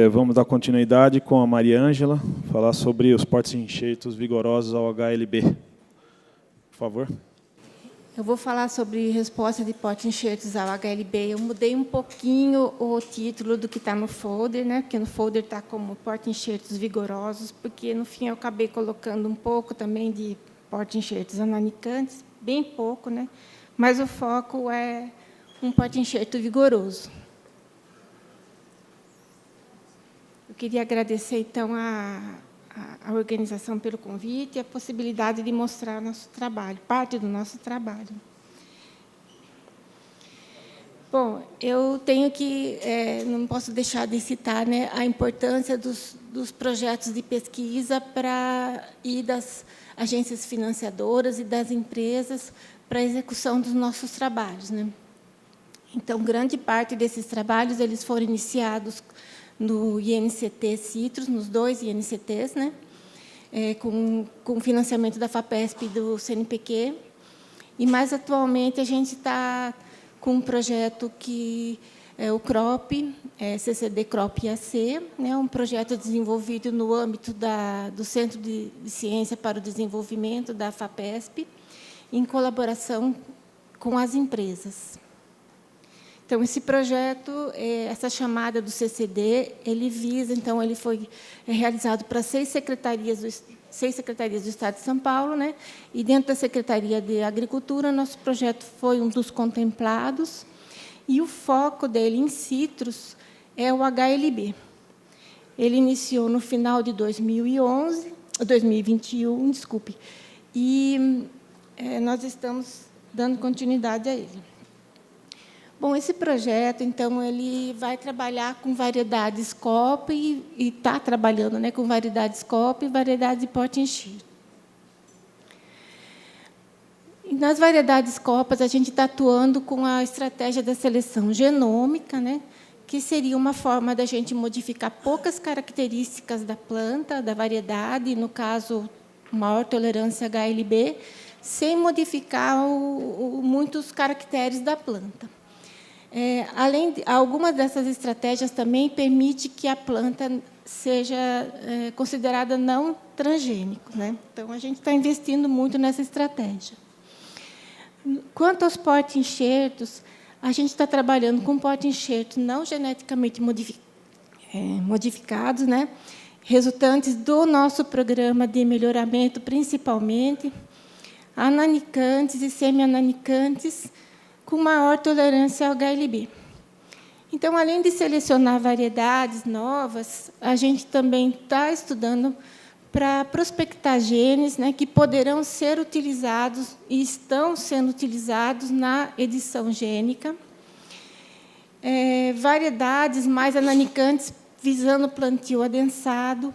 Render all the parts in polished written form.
Vamos dar continuidade com a Maria Ângela, falar sobre os porta-enxertos vigorosos ao HLB. Por favor. Eu vou falar sobre resposta de porta-enxertos ao HLB. Eu mudei um pouquinho o título do que está no folder, né? Porque no folder está como porta-enxertos vigorosos, porque, no fim, eu acabei colocando um pouco também de porta-enxertos ananicantes, bem pouco, né? Mas o foco é um porta-enxerto vigoroso. Eu queria agradecer, então, a organização pelo convite e a possibilidade de mostrar o nosso trabalho, parte do nosso trabalho. Bom, eu tenho que, não posso deixar de citar, né, a importância dos projetos de pesquisa e das agências financiadoras e das empresas para a execução dos nossos trabalhos, né? Então, grande parte desses trabalhos eles foram iniciados no INCT Citrus, nos 2 INCTs, né? Com financiamento da FAPESP e do CNPq. E, mais atualmente, a gente está com um projeto que é o CROP, CCD CROP IAC, né? Um projeto desenvolvido no âmbito do Centro de Ciência para o Desenvolvimento da FAPESP, em colaboração com as empresas. Então, esse projeto, essa chamada do CCD, ele visa, então, ele foi realizado para 6 secretarias do Estado de São Paulo, né? E dentro da Secretaria de Agricultura, nosso projeto foi um dos contemplados, e o foco dele em Citrus é o HLB. Ele iniciou no final de 2021, desculpe, e nós estamos dando continuidade a ele. Bom, esse projeto, então, ele vai trabalhar com variedades COP e está trabalhando, né, com variedades COP e variedades de porta-enxerto. Nas variedades COPAs, a gente está atuando com a estratégia da seleção genômica, né, que seria uma forma da gente modificar poucas características da planta, da variedade, no caso, maior tolerância HLB, sem modificar muitos caracteres da planta. Algumas dessas estratégias também permitem que a planta seja considerada não transgênica, né? Então, a gente está investindo muito nessa estratégia. Quanto aos porta-enxertos, a gente está trabalhando com porta-enxertos não geneticamente modificados, né? Resultantes do nosso programa de melhoramento, principalmente, ananicantes e semi-ananicantes, com maior tolerância ao HLB. Então, além de selecionar variedades novas, a gente também está estudando para prospectar genes, né, que poderão ser utilizados e estão sendo utilizados na edição gênica, variedades mais ananicantes visando plantio adensado.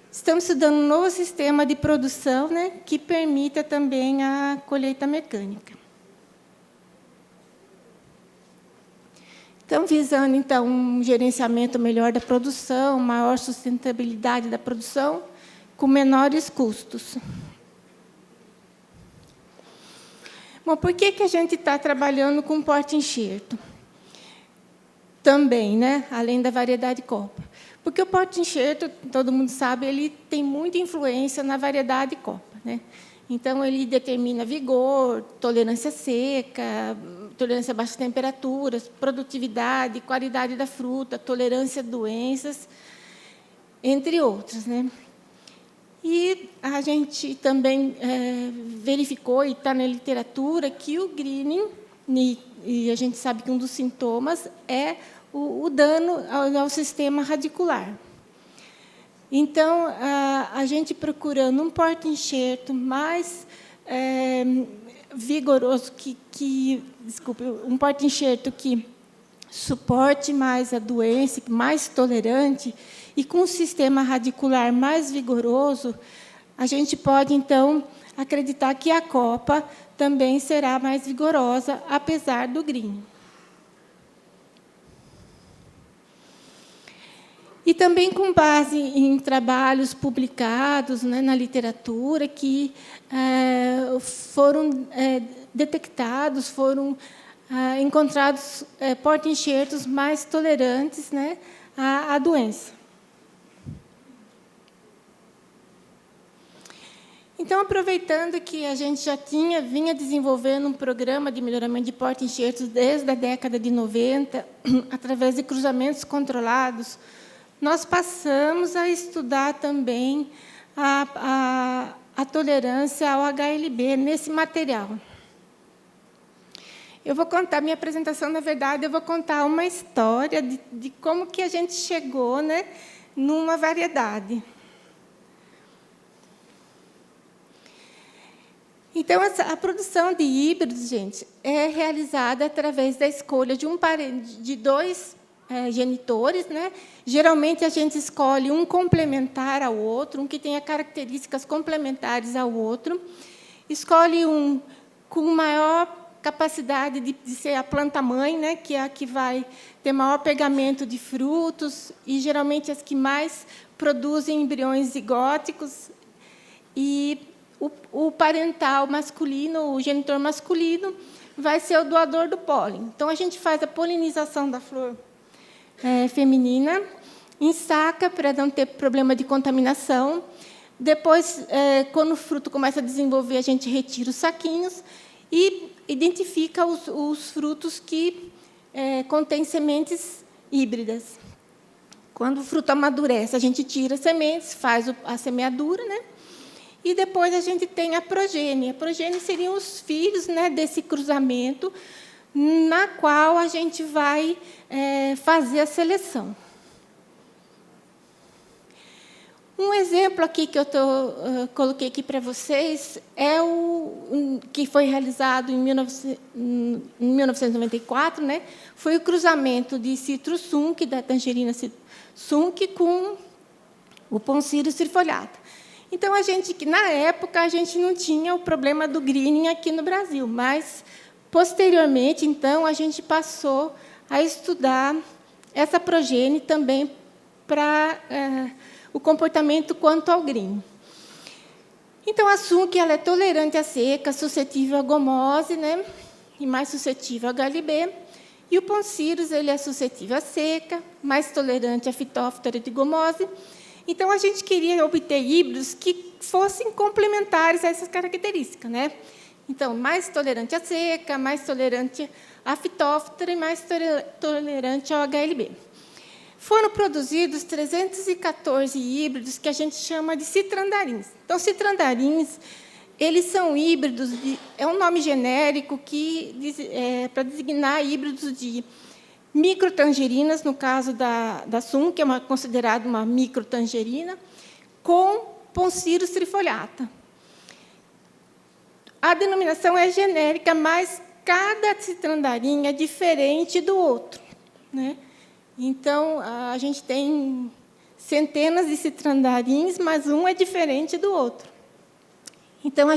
Estamos estudando um novo sistema de produção, né, que permita também a colheita mecânica. Então, visando, então, um gerenciamento melhor da produção, maior sustentabilidade da produção, com menores custos. Bom, por que a gente está trabalhando com porta-enxerto? Também, né, além da variedade copa. Porque o porta-enxerto, todo mundo sabe, ele tem muita influência na variedade copa, né? Então, ele determina vigor, tolerância seca, tolerância a baixas temperaturas, produtividade, qualidade da fruta, tolerância a doenças, entre outras, né? E a gente também verificou, e está na literatura, que o greening, e a gente sabe que um dos sintomas é o dano ao sistema radicular. Então, a gente procurando um porta-enxerto mais vigoroso, desculpe, um porta-enxerto que suporte mais a doença, mais tolerante, e com um sistema radicular mais vigoroso, a gente pode, então, acreditar que a copa também será mais vigorosa, apesar do green. E também com base em trabalhos publicados, né, na literatura, que foram detectados, foram encontrados porta-enxertos mais tolerantes, né, a doença. Então, aproveitando que a gente já vinha desenvolvendo um programa de melhoramento de porta-enxertos desde a década de 90, através de cruzamentos controlados, nós passamos a estudar também a tolerância ao HLB nesse material. Eu vou contar, minha apresentação, na verdade, eu vou contar uma história de como que a gente chegou, né, numa variedade. Então, a produção de híbridos, gente, é realizada através da escolha de dois genitores, né? Geralmente, a gente escolhe um complementar ao outro, um que tenha características complementares ao outro. Escolhe um com maior capacidade de ser a planta-mãe, né? Que é a que vai ter maior pegamento de frutos, e, geralmente, as que mais produzem embriões zigóticos. E o parental masculino, o genitor masculino, vai ser o doador do pólen. Então, a gente faz a polinização da flor feminina, ensaca para não ter problema de contaminação. Depois, quando o fruto começa a desenvolver, a gente retira os saquinhos e identifica os frutos que contêm sementes híbridas. Quando o fruto amadurece, a gente tira as sementes, faz a semeadura, né? E depois a gente tem a progênie. A progênie seriam os filhos, né, desse cruzamento, na qual a gente vai fazer a seleção. Um exemplo aqui que eu coloquei aqui para vocês é que foi realizado em 1994, né? Foi o cruzamento de Citrus Sunk, da tangerina Sunk, com o Poncirus trifoliata. Então, na época, a gente não tinha o problema do greening aqui no Brasil, mas, posteriormente, então, a gente passou a estudar essa progênie também para o comportamento quanto ao greening. Então, a Sunk ela é tolerante à seca, suscetível à gomose, né, e mais suscetível ao HLB. E o Poncirus ele é suscetível à seca, mais tolerante à fitóftora de gomose. Então, a gente queria obter híbridos que fossem complementares a essas características, né? Então, mais tolerante à seca, mais tolerante à fitóftora e mais tolerante ao HLB. Foram produzidos 314 híbridos que a gente chama de citrandarins. Então, citrandarins, eles são híbridos, é um nome genérico para designar híbridos de microtangerinas, no caso da Sunk, que é considerada uma microtangerina, com Poncirus trifoliata. A denominação é genérica, mas cada citrandarim é diferente do outro, né? Então, a gente tem centenas de citrandarins, mas um é diferente do outro. Então,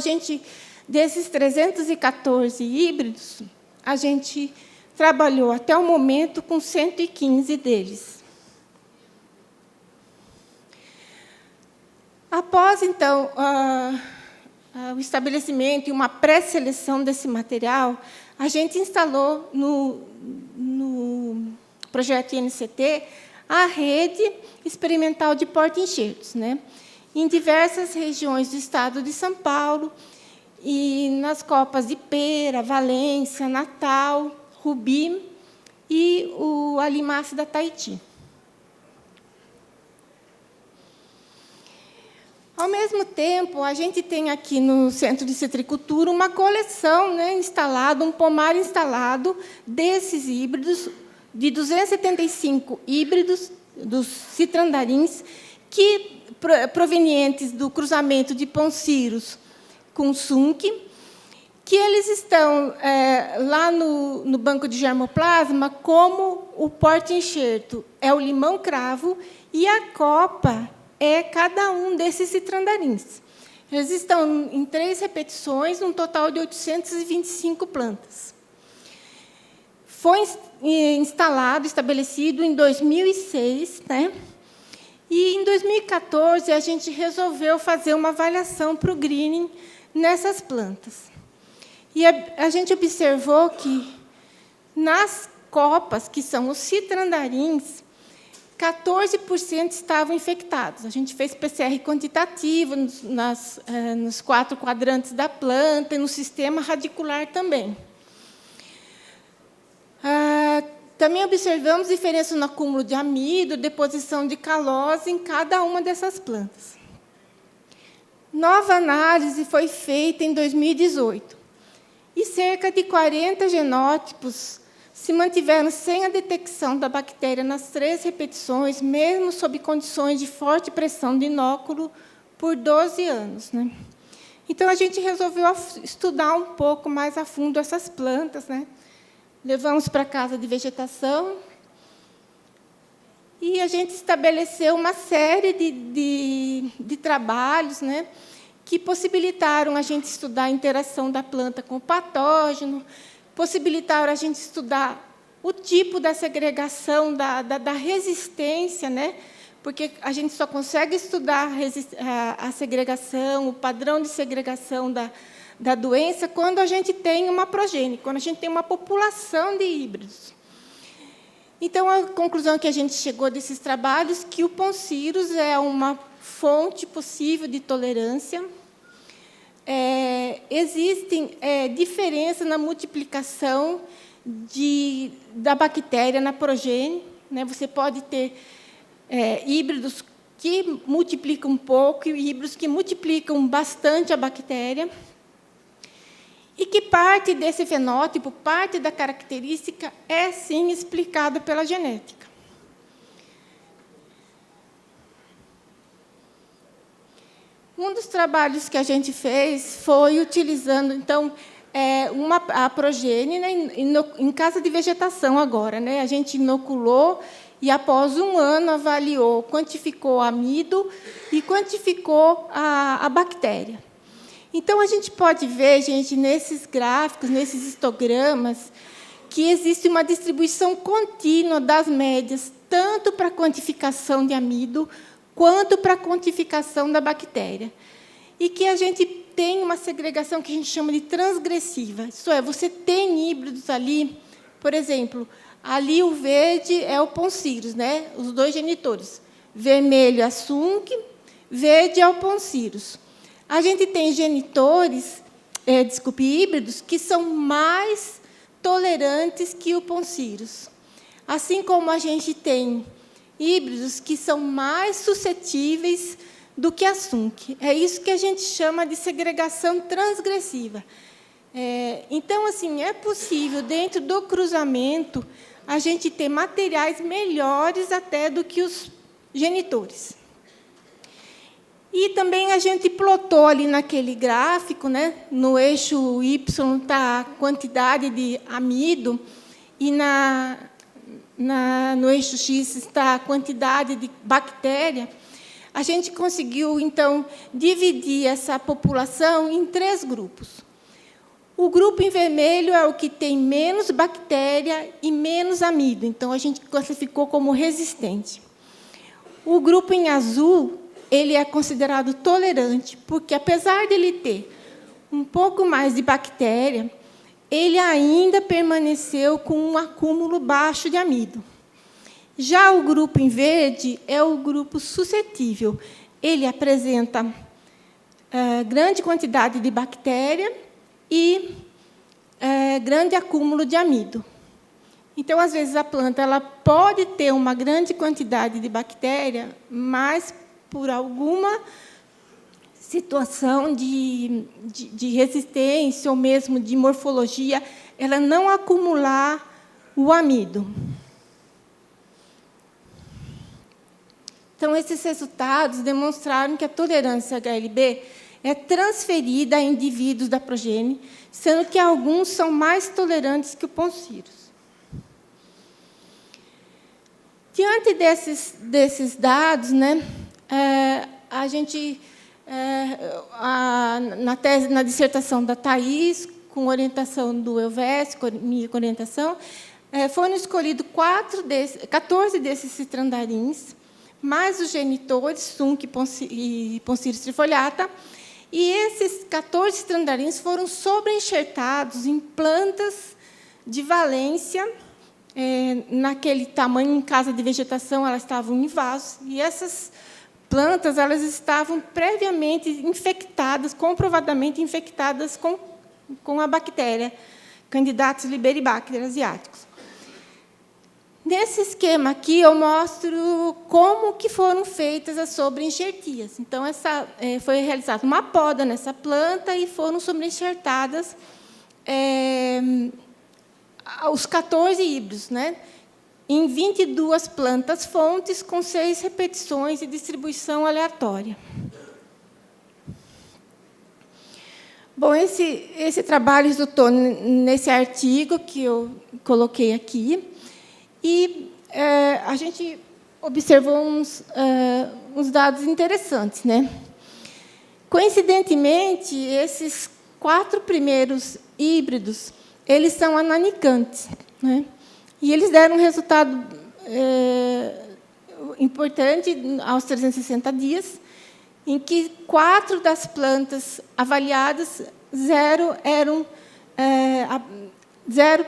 desses 314 híbridos, a gente trabalhou até o momento com 115 deles. Após, então, o estabelecimento e uma pré-seleção desse material, a gente instalou no projeto INCT a rede experimental de porta-enxertos, né, em diversas regiões do estado de São Paulo, e nas copas de Pera, Valência, Natal, Rubi e o Alimácia da Tahiti. Ao mesmo tempo, a gente tem aqui no Centro de Citricultura uma coleção, né, instalada, um pomar instalado desses híbridos, de 275 híbridos dos citrandarins, provenientes do cruzamento de Poncirus com Sunk, que eles estão lá no banco de germoplasma, como o porta-enxerto é o limão-cravo e a copa é cada um desses citrandarins. Eles estão em 3 repetições, um total de 825 plantas. Foi estabelecido em 2006, né? E, em 2014, a gente resolveu fazer uma avaliação para o greening nessas plantas. E a gente observou que, nas copas, que são os citrandarins, 14% estavam infectados. A gente fez PCR quantitativo nos 4 quadrantes da planta e no sistema radicular também. Também observamos diferença no acúmulo de amido, deposição de calose em cada uma dessas plantas. Nova análise foi feita em 2018, e cerca de 40 genótipos se mantiveram sem a detecção da bactéria nas 3 repetições, mesmo sob condições de forte pressão de inóculo, por 12 anos. Né? Então, a gente resolveu estudar um pouco mais a fundo essas plantas. Né? Levamos para a casa de vegetação e a gente estabeleceu uma série de trabalhos, né, que possibilitaram a gente estudar a interação da planta com o patógeno, possibilitaram a gente estudar o tipo da segregação, da resistência, né, porque a gente só consegue estudar a segregação, o padrão de segregação da doença quando a gente tem uma progênie, quando a gente tem uma população de híbridos. Então, a conclusão que a gente chegou desses trabalhos é que o Poncirus é uma fonte possível de tolerância. Existem diferenças na multiplicação da bactéria na progênie. Né? Você pode ter híbridos que multiplicam um pouco e híbridos que multiplicam bastante a bactéria. E que parte desse fenótipo, parte da característica, é, sim, explicada pela genética. Um dos trabalhos que a gente fez foi utilizando, então, a progênie, né, em casa de vegetação agora. Né, a gente inoculou e, após 1 ano, avaliou, quantificou amido e quantificou a bactéria. Então, a gente pode ver, gente, nesses gráficos, nesses histogramas, que existe uma distribuição contínua das médias, tanto para a quantificação de amido, quanto para a quantificação da bactéria. E que a gente tem uma segregação que a gente chama de transgressiva. Isso é, você tem híbridos ali, por exemplo, ali o verde é o Poncirus, né? Os 2 genitores. Vermelho é a Sunk, verde é o Poncirus. A gente tem genitores, híbridos, que são mais tolerantes que o Poncirus. Assim como a gente tem híbridos que são mais suscetíveis do que a Sunk. É isso que a gente chama de segregação transgressiva. Então, assim, é possível, dentro do cruzamento, a gente ter materiais melhores até do que os genitores. E também a gente plotou ali naquele gráfico, né, no eixo Y está a quantidade de amido e no eixo X está a quantidade de bactéria. A gente conseguiu, então, dividir essa população em 3 grupos. O grupo em vermelho é o que tem menos bactéria e menos amido, então a gente classificou como resistente. O grupo em azul, ele é considerado tolerante, porque, apesar de ele ter um pouco mais de bactéria, ele ainda permaneceu com um acúmulo baixo de amido. Já o grupo em verde é o grupo suscetível. Ele apresenta grande quantidade de bactéria e grande acúmulo de amido. Então, às vezes, a planta ela pode ter uma grande quantidade de bactéria, mas, por alguma situação de resistência ou mesmo de morfologia, ela não acumular o amido. Então, esses resultados demonstraram que a tolerância HLB é transferida a indivíduos da progênie, sendo que alguns são mais tolerantes que o Poncirus. Diante desses dados, né, a gente, na dissertação da Thais, com orientação do Elvésio, minha orientação, foram escolhidos 14 desses citrandarins, mais os genitores, Sunk e Poncirus trifoliata, e esses 14 citrandarins foram sobreenxertados em plantas de valência naquele tamanho, em casa de vegetação, elas estavam em vasos, e essas plantas elas estavam previamente infectadas, comprovadamente infectadas com a bactéria, Candidatus liberibacter asiaticus. Nesse esquema aqui, eu mostro como que foram feitas as sobreenxertias. Então, foi realizada uma poda nessa planta e foram sobreenxertadas os 14 híbridos, né, em 22 plantas fontes, com 6 repetições e distribuição aleatória. Bom, esse trabalho resultou nesse artigo que eu coloquei aqui, e a gente observou uns dados interessantes, né? Coincidentemente, esses 4 primeiros híbridos, eles são ananicantes, né? E eles deram um resultado importante aos 360 dias, em que 4 das plantas avaliadas, 0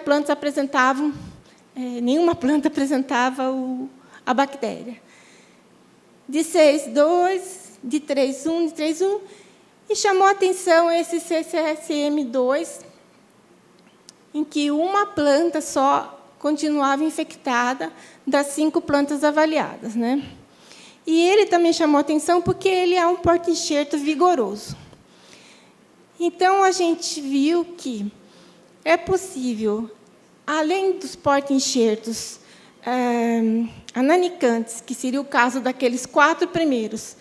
plantas apresentavam, nenhuma planta apresentava a bactéria. De 6, 2, de 3, 1, de 3, 1, e chamou a atenção esse CCSM2, em que uma planta só continuava infectada das 5 plantas avaliadas, né? E ele também chamou a atenção porque ele é um porta-enxerto vigoroso. Então, a gente viu que é possível, além dos porta-enxertos ananicantes, que seria o caso daqueles 4 primeiros,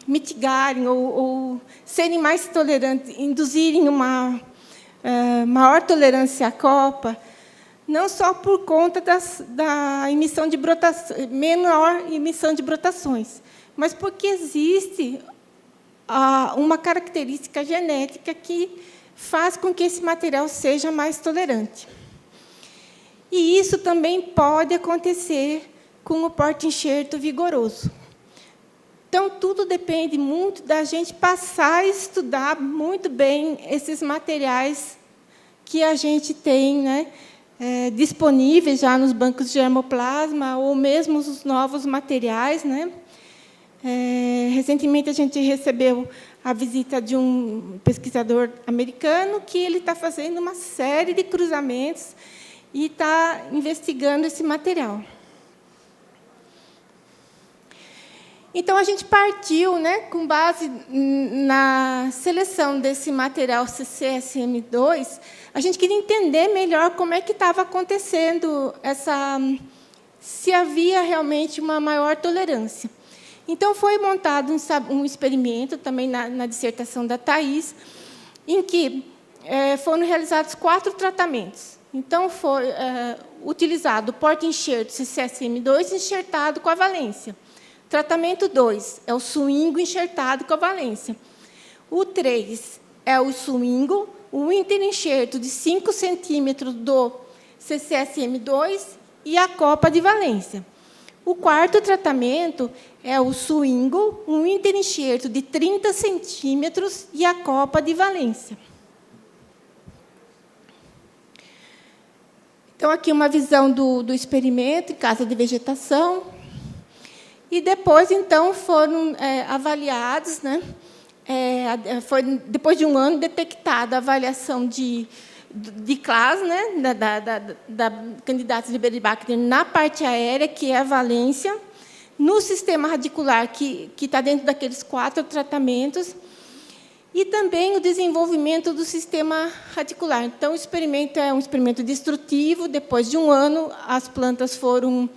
mitigarem ou serem mais tolerantes, induzirem uma maior tolerância à copa, não só por conta da emissão de menor emissão de brotações, mas porque existe uma característica genética que faz com que esse material seja mais tolerante. E isso também pode acontecer com o porta-enxerto vigoroso. Então, tudo depende muito da gente passar a estudar muito bem esses materiais que a gente tem, né, disponíveis já nos bancos de germoplasma, ou mesmo os novos materiais, né? Recentemente, a gente recebeu a visita de um pesquisador americano que ele está fazendo uma série de cruzamentos e está investigando esse material. Então, a gente partiu, né, com base na seleção desse material CCSM2, a gente queria entender melhor como é que estava acontecendo se havia realmente uma maior tolerância. Então, foi montado um experimento, também na dissertação da Thais, em que foram realizados 4 tratamentos. Então, foi utilizado o porta-enxerto CCSM2 enxertado com a valência. Tratamento 2 é o swingo enxertado com a valência. O 3 é o swingo, o interenxerto de 5 centímetros do CCSM2 e a copa de valência. O 4º tratamento é o swingo, um interenxerto de 30 centímetros e a copa de valência. Então, aqui uma visão do experimento em casa de vegetação. E depois, então, foram avaliados, né? Foi, depois de um ano, detectada a avaliação de classe, né? da Candidatus liberibacter na parte aérea, que é a valência, no sistema radicular, que está dentro daqueles 4 tratamentos, e também o desenvolvimento do sistema radicular. Então, o experimento é um experimento destrutivo. Depois de um ano, as plantas foram...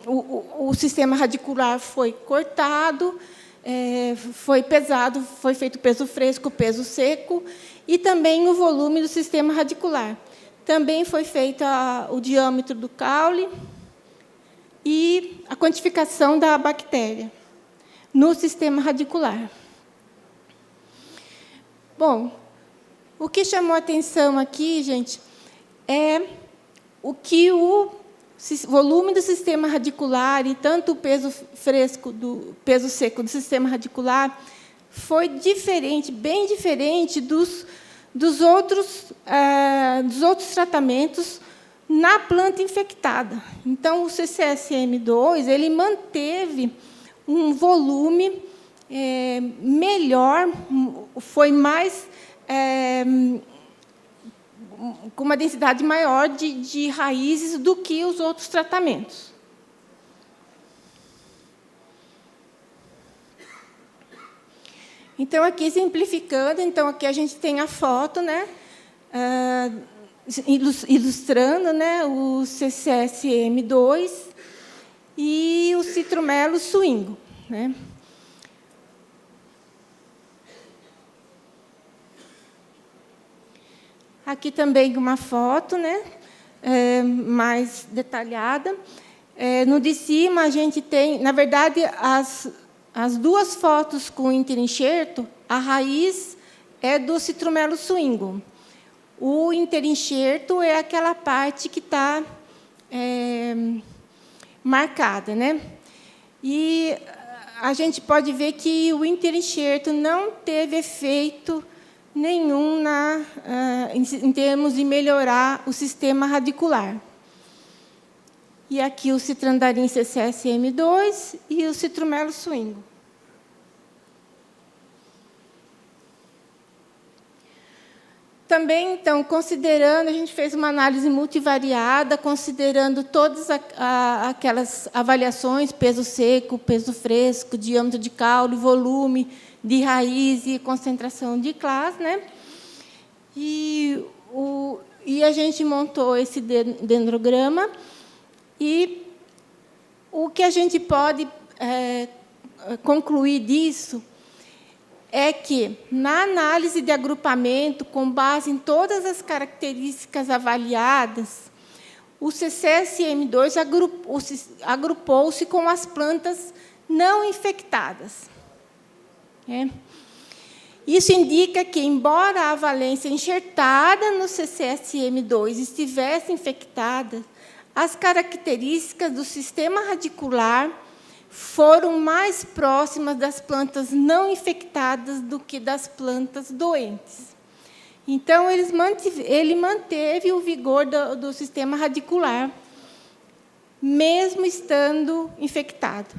o sistema radicular foi cortado, foi pesado, foi feito peso fresco, peso seco, e também o volume do sistema radicular. Também foi feito o diâmetro do caule e a quantificação da bactéria no sistema radicular. Bom, o que chamou a atenção aqui, gente, é o que o volume do sistema radicular e tanto o peso fresco do peso seco do sistema radicular foi diferente, bem diferente dos outros tratamentos na planta infectada. Então, o CCSM2 ele manteve um volume melhor, foi mais com uma densidade maior de raízes do que os outros tratamentos. Então, aqui simplificando, então aqui a gente tem a foto, né, ilustrando, né, o CCSM2 e o citromelo swingo, né. Aqui também uma foto, né, mais detalhada. No de cima a gente tem, na verdade, as duas fotos com interenxerto, a raiz é do citromelo swingo. O interenxerto é aquela parte que está marcada, né? E a gente pode ver que o interenxerto não teve efeito nenhum em termos de melhorar o sistema radicular. E aqui o citrandarim CCSM2 e o citromelo swingo. Também, então, considerando, a gente fez uma análise multivariada, considerando todas aquelas avaliações, peso seco, peso fresco, diâmetro de caule, volume de raiz e concentração de classe, né? E a gente montou esse dendrograma. E o que a gente pode concluir disso é que, na análise de agrupamento, com base em todas as características avaliadas, o CCSM2 agrupou-se com as plantas não infectadas. Isso indica que, embora a valência enxertada no CCSM2 estivesse infectada, as características do sistema radicular foram mais próximas das plantas não infectadas do que das plantas doentes. Então, ele manteve o vigor do sistema radicular, mesmo estando infectado.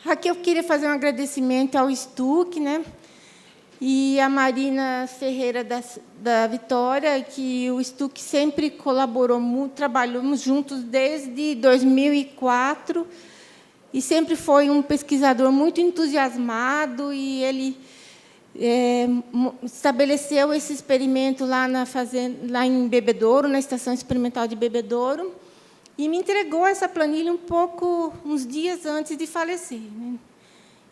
Aqui eu queria fazer um agradecimento ao STUC, né? E a Marina Ferreira da Vitória, que o STUC sempre colaborou muito, trabalhamos juntos desde 2004, e sempre foi um pesquisador muito entusiasmado, e ele estabeleceu esse experimento lá em Bebedouro, na Estação Experimental de Bebedouro, e me entregou essa planilha uns dias antes de falecer, né?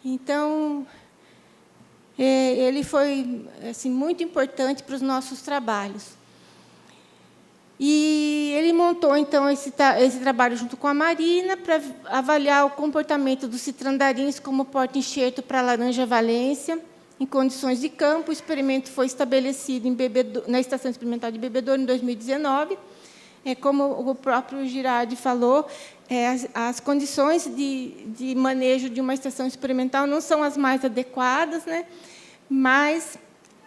Então, ele foi assim, muito importante para os nossos trabalhos. E ele montou, então, esse trabalho junto com a Marina para avaliar o comportamento dos citrandarins como porta-enxerto para a laranja valência em condições de campo. O experimento foi estabelecido na Estação Experimental de Bebedouro em 2019. Como o próprio Girardi falou, as condições de manejo de uma estação experimental não são as mais adequadas, né? Mas,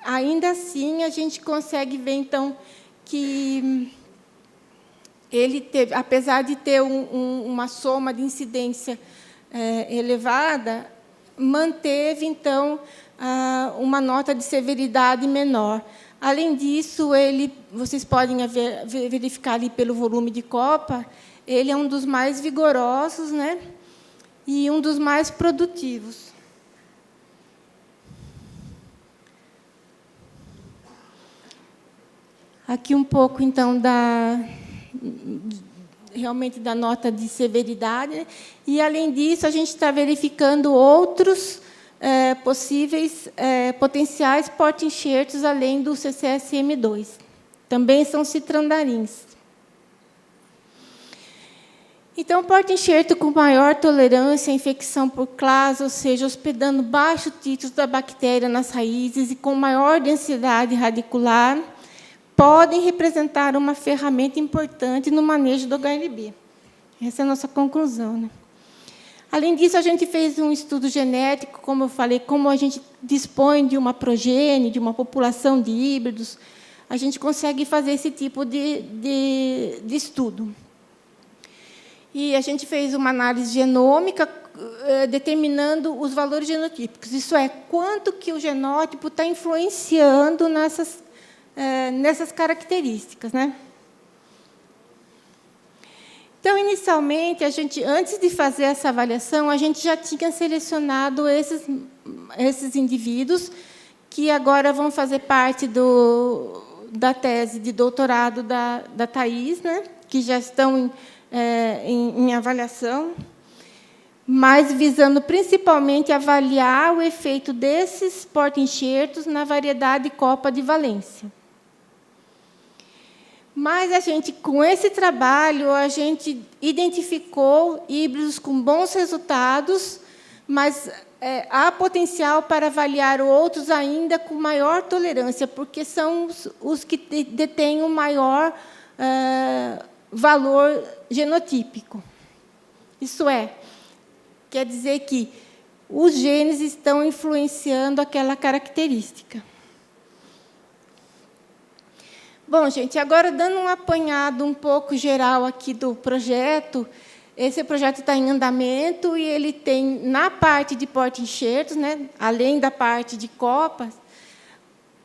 ainda assim, a gente consegue ver, então, que ele teve, apesar de ter uma soma de incidência elevada, manteve, então, uma nota de severidade menor. Além disso, vocês podem verificar ali pelo volume de copa, ele é um dos mais vigorosos, né? E um dos mais produtivos. Aqui um pouco, então, realmente da nota de severidade, né? E, além disso, a gente está verificando outros possíveis potenciais porta-enxertos além do CCSM2. Também são citrandarins. Então, porta-enxerto com maior tolerância à infecção por clase, ou seja, hospedando baixo título da bactéria nas raízes e com maior densidade radicular, podem representar uma ferramenta importante no manejo do HLB. Essa é a nossa conclusão, né? Além disso, a gente fez um estudo genético, como eu falei, como a gente dispõe de uma progênie, de uma população de híbridos, a gente consegue fazer esse tipo de estudo. E a gente fez uma análise genômica, determinando os valores genotípicos. Isso é, quanto que o genótipo está influenciando nessas características, né? Então, inicialmente, antes de fazer essa avaliação, a gente já tinha selecionado esses indivíduos que agora vão fazer parte da tese de doutorado da Thais, né? Que já estão em avaliação, mas visando principalmente avaliar o efeito desses porta-enxertos na variedade Copa de Valência. Mas com esse trabalho, a gente identificou híbridos com bons resultados, mas há potencial para avaliar outros ainda com maior tolerância, porque são os que detêm o maior valor genotípico. Isso é, quer dizer que os genes estão influenciando aquela característica. Bom, gente, agora dando um apanhado um pouco geral aqui do projeto, esse projeto está em andamento e ele tem, na parte de porta-enxertos, né, além da parte de copas,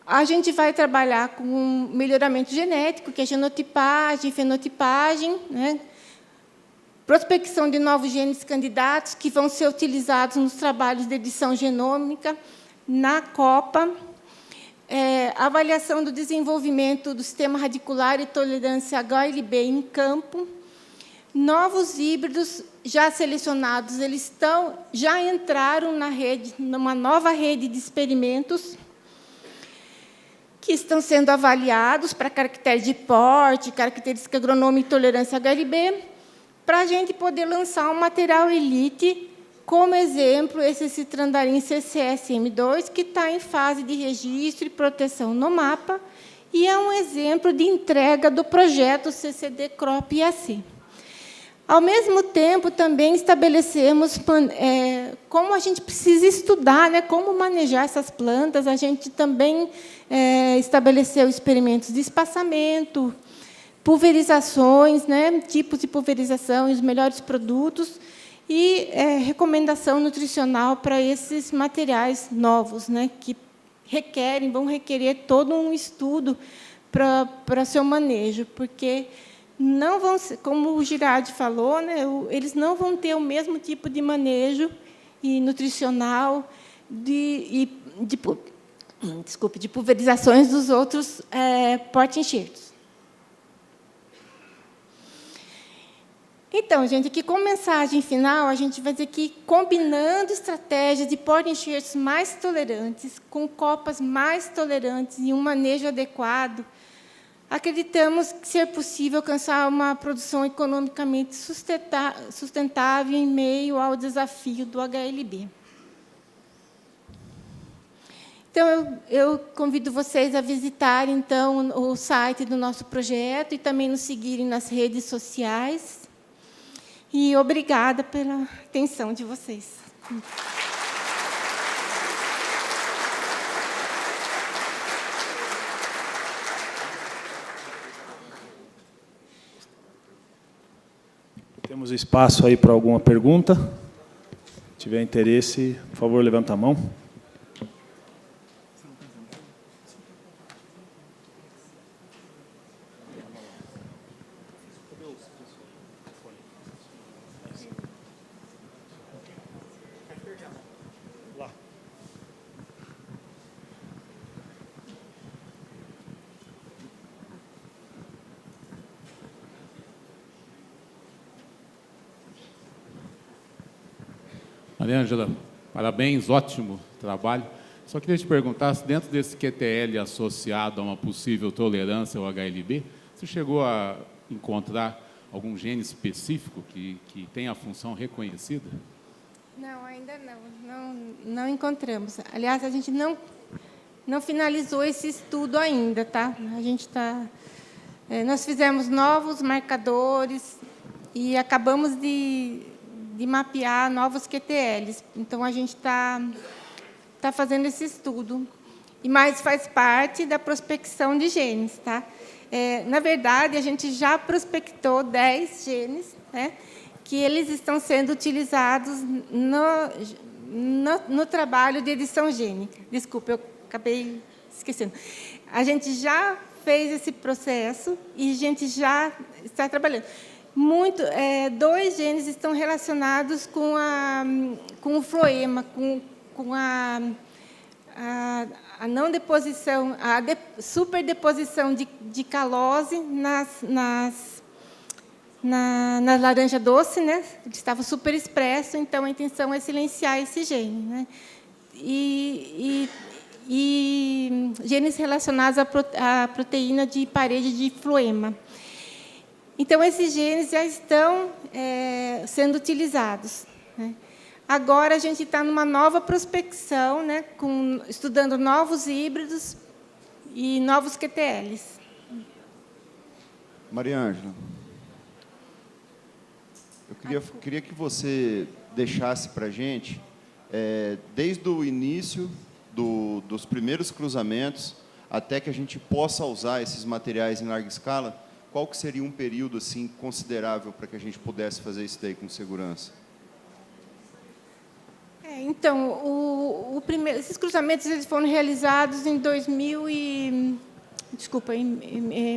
a gente vai trabalhar com melhoramento genético, que é genotipagem, fenotipagem, né, prospecção de novos genes candidatos que vão ser utilizados nos trabalhos de edição genômica na copa, avaliação do desenvolvimento do sistema radicular e tolerância HLB em campo, novos híbridos já selecionados, eles já entraram na rede, numa nova rede de experimentos que estão sendo avaliados para caracteres de porte, característica agronômica e tolerância HLB, para a gente poder lançar um material elite, como exemplo, esse Citrandarim CCSM2, que está em fase de registro e proteção no mapa, e é um exemplo de entrega do projeto CCD Crop IAC. Ao mesmo tempo, também estabelecemos como a gente precisa estudar, né, como manejar essas plantas. A gente também estabeleceu experimentos de espaçamento, pulverizações, né, tipos de pulverização e os melhores produtos, e recomendação nutricional para esses materiais novos, né, que vão requerer todo um estudo para seu manejo, porque não vão ser, como o Girardi falou, né, eles não vão ter o mesmo tipo de manejo e nutricional de pulverizações dos outros porta-enxertos. Então, gente, aqui, como mensagem final, a gente vai dizer que, combinando estratégias de porta-enxertos mais tolerantes, com copas mais tolerantes e um manejo adequado, acreditamos que ser possível alcançar uma produção economicamente sustentável em meio ao desafio do HLB. Então, eu convido vocês a visitarem, então, o site do nosso projeto e também nos seguirem nas redes sociais. E obrigada pela atenção de vocês. Temos espaço aí para alguma pergunta. Se tiver interesse, por favor, levanta a mão. Mariângela, parabéns, ótimo trabalho. Só queria te perguntar se dentro desse QTL associado a uma possível tolerância ao HLB, você chegou a encontrar algum gene específico que tem a função reconhecida? Não, ainda não encontramos. Aliás, a gente não finalizou esse estudo ainda, tá? A gente nós fizemos novos marcadores e acabamos de de mapear novos QTLs. Então, a gente está fazendo esse estudo, mas faz parte da prospecção de genes. Tá? Na verdade, a gente já prospectou 10 genes, né, que eles estão sendo utilizados no trabalho de edição gênica. Desculpe, eu acabei esquecendo. A gente já fez esse processo e a gente já está trabalhando. 2 genes estão relacionados com o floema, com a não deposição, a superdeposição de calose na laranja doce, né? Ele estava super expresso, então a intenção é silenciar esse gene, né? E genes relacionados à proteína de parede de floema. Então, esses genes já estão sendo utilizados, né? Agora, a gente está numa nova prospecção, né, estudando novos híbridos e novos QTLs. Mariângela, eu queria que você deixasse para a gente, desde o início dos primeiros cruzamentos até que a gente possa usar esses materiais em larga escala, qual que seria um período assim considerável para que a gente pudesse fazer isso daí com segurança? Então, esses cruzamentos eles foram realizados em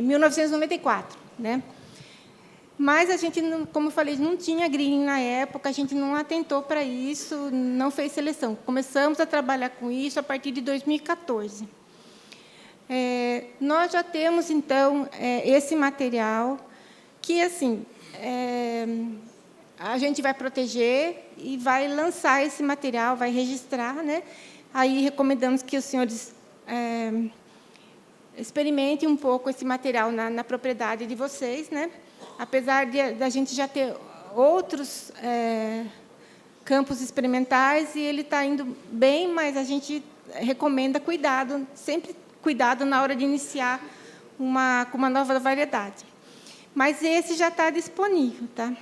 1994, né? Mas a gente, como eu falei, não tinha green na época, a gente não atentou para isso, não fez seleção. Começamos a trabalhar com isso a partir de 2014. Nós já temos, então, esse material que, assim, a gente vai proteger e vai lançar esse material, vai registrar, né? Aí recomendamos que os senhores experimentem um pouco esse material na propriedade de vocês, né? Apesar da gente já ter outros campos experimentais e ele está indo bem, mas a gente recomenda cuidado, sempre cuidado na hora de iniciar com uma nova variedade. Mas esse já está disponível, tá?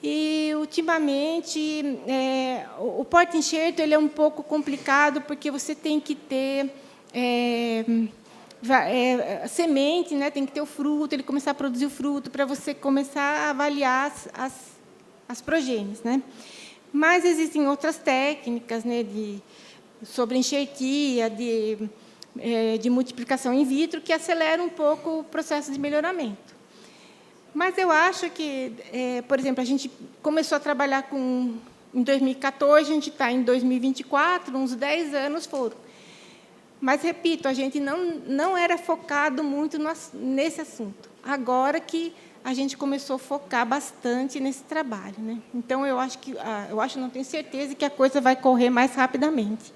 E, ultimamente, o porta-enxerto ele é um pouco complicado, porque você tem que ter semente, né? Tem que ter o fruto, ele começar a produzir o fruto, para você começar a avaliar as progênies, né? Mas existem outras técnicas, né, sobre enxertia, de multiplicação in vitro, que aceleram um pouco o processo de melhoramento. Mas eu acho que, por exemplo, a gente começou a trabalhar em 2014, a gente está em 2024, uns 10 anos foram. Mas, repito, a gente não era focado muito nesse assunto. Agora que a gente começou a focar bastante nesse trabalho, né? Então, não tenho certeza que a coisa vai correr mais rapidamente.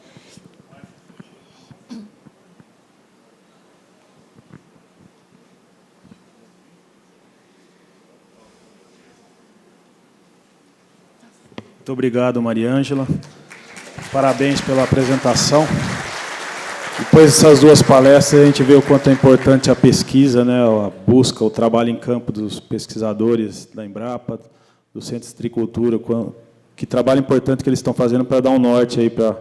Muito obrigado, Mariângela. Parabéns pela apresentação. Depois dessas 2 palestras, a gente vê o quanto é importante a pesquisa, né, a busca, o trabalho em campo dos pesquisadores da Embrapa, do Centro de Citricultura, que trabalho importante que eles estão fazendo para dar um norte aí para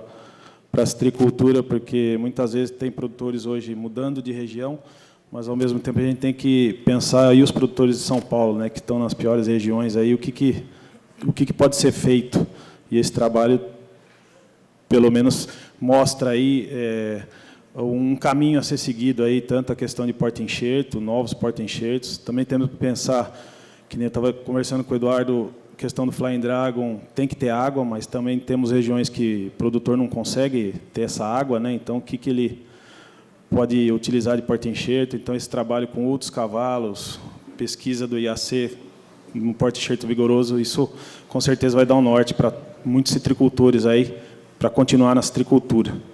a citricultura, porque muitas vezes tem produtores hoje mudando de região, mas, ao mesmo tempo, a gente tem que pensar aí os produtores de São Paulo, né, que estão nas piores regiões, aí, o que pode ser feito. E esse trabalho, pelo menos, mostra aí um caminho a ser seguido, aí, tanto a questão de porta-enxerto, novos porta-enxertos. Também temos que pensar, que nem eu estava conversando com o Eduardo, a questão do Flying Dragon, tem que ter água, mas também temos regiões que o produtor não consegue ter essa água, né? Então, o que ele pode utilizar de porta-enxerto? Então, esse trabalho com outros cavalos, pesquisa do IAC, um porta-enxerto vigoroso, isso com certeza vai dar um norte para muitos citricultores aí, para continuar na citricultura.